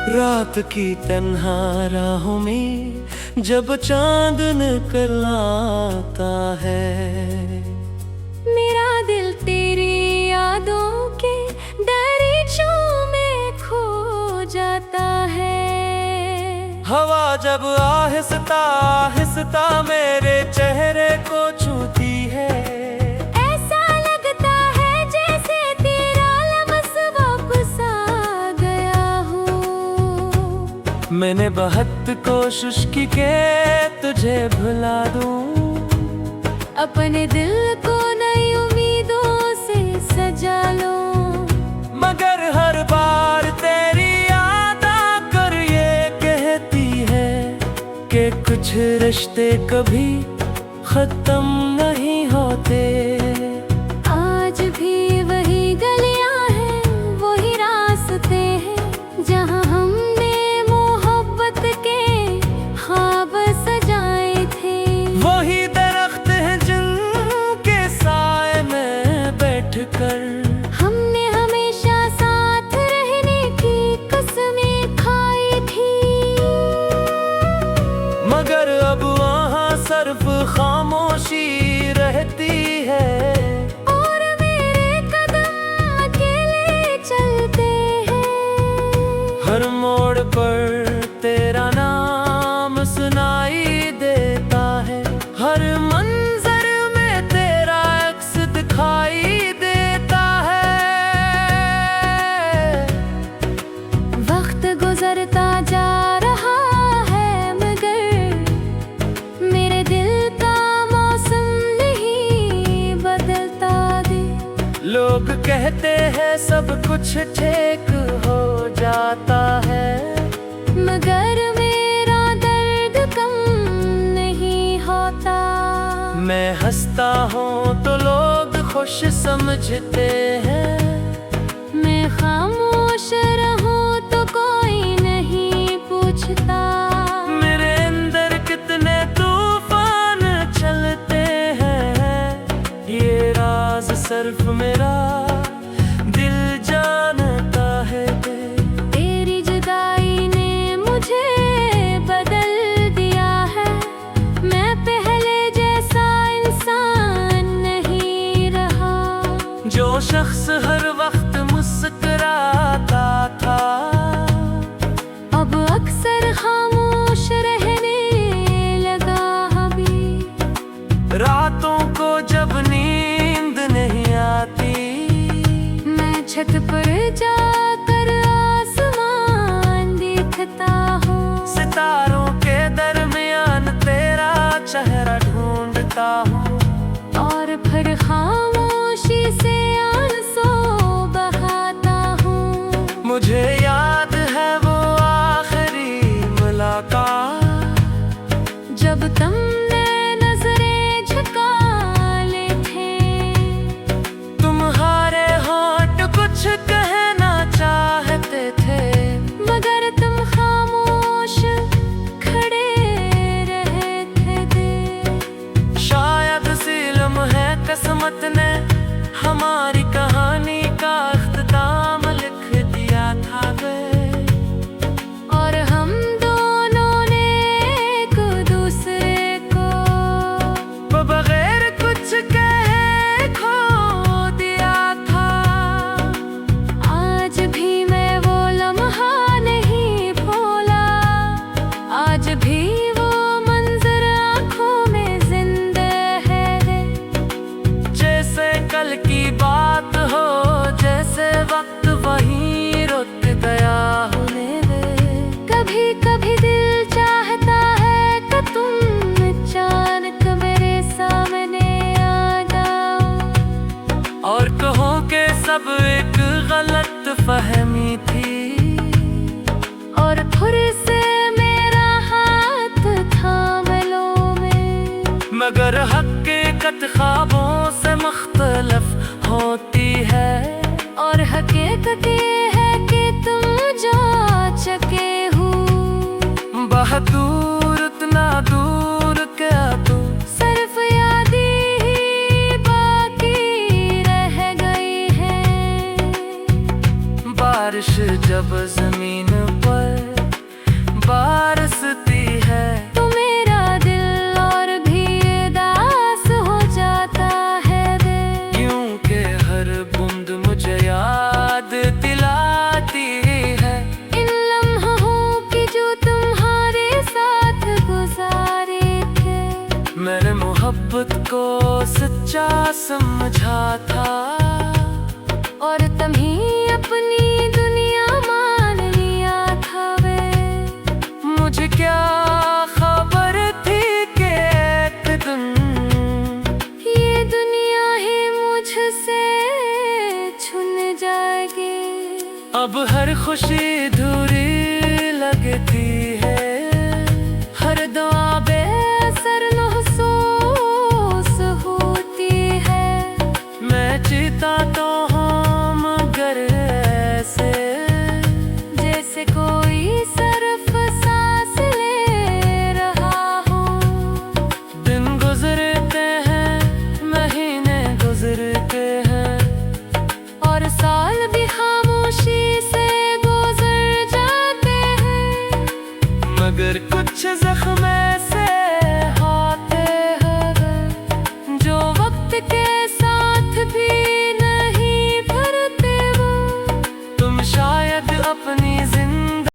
रात की तन्हा राहों में जब चांद निकल आता है, मेरा दिल तेरी यादों के दरिचों में खो जाता है। हवा जब आहिस्ता आहिस्ता मेरे चेहरे को छूती है, ऐसा लगता है जैसे तेरा लम्स वापस आ गया हो। मैंने बहुत कोशिश की के तुझे भुला दूं, अपने दिल को नई उम्मीदों से सजा लो, मगर हर बार तेरी याद आकर ये कहती है कि कुछ रिश्ते कभी खत्म नहीं होते। आज भी वही गलियां हैं, वही रास्ते हैं जहां हमने मोहब्बत के ख्वाब सजाए थे। वही दरख्त हैं जिनके साए में बैठकर हमने हमेशा साथ रहने की कसमें खाई थी, मगर अब वहाँ सिर्फ खामोशी रहती है, और मेरे कदम अकेले चलते हैं। हर मोड़ पर तेरा नाम सुनाई देता है, हर मंजर में तेरा अक्स दिखाई देता है। वक्त गुजरता जा रहा है मगर मेरे दिल का मौसम नहीं बदलता दे। लोग कहते हैं सब कुछ ठीक हो जाता है, मगर मेरा दर्द कम नहीं होता। मैं हंसता हूँ तो लोग खुश समझते हैं, मैं खामोश रहूं तो कोई नहीं पूछता। मेरे अंदर कितने तूफान चलते हैं, ये राज सिर्फ मेरा दिल जानता है। तेरी जुदाई ने मुझे बदल दिया है, मैं पहले जैसा इंसान नहीं रहा। जो शख्स हर वक्त मुस्कुराता था, अब अक्सर खामोश रहने लगा अभी। रातों को जब नींद नहीं आती, मैं छत पर जाकर आसमान देखता हूँ, सितारों के दरमियान तेरा चेहरा ढूंढता हूँ, और फिर खामोशी से आंसू बहाता हूँ। मुझे याद है वो आखिरी मुलाकात, जब तुमने नजरें झुकाए थे, तुम्हारे होंठ कुछ कहना चाहते थे, मगर तुम खामोश खड़े रहते थे। शायद सीलम है किस्मत ने हमारी कहानी का अख्ताम लिख दिया था वे, और हम दोनों ने एक दूसरे को बगैर कुछ कहे खो दिया था। आज भी मैं वो लम्हा नहीं भूला, आज भी वो मंजर आँखों में जिंदा है। जैसे कल की बात हो, जैसे वक्त वहीं रुक गया हो। कभी कभी दिल चाहता है कि तुम अचानक मेरे सामने आ जाओ, और कहो कि सब एक गलत फहमी थी, और फिर से मेरा हाथ थाम लो मैं। मगर हकीकत ख्वाबों से मुख्तलिफ होती है, और हकीकत ये है कि तुम जो चके हो, बहुत दूर इतना दूर क्या तू, सिर्फ याद ही बाकी रह गई है। बारिश जब जमीन पर खुशी धूरी लगती है, हर दुआ बेअसर महसूस होती है। मैं जीता तो हूँ मगर ऐसे जैसे कोई सिर्फ सांस ले रहा हो। दिन गुजरते हैं, महीने गुजरते हैं, और साल भी खामोशी से गुजर जाते हैं। मगर कुछ जख्म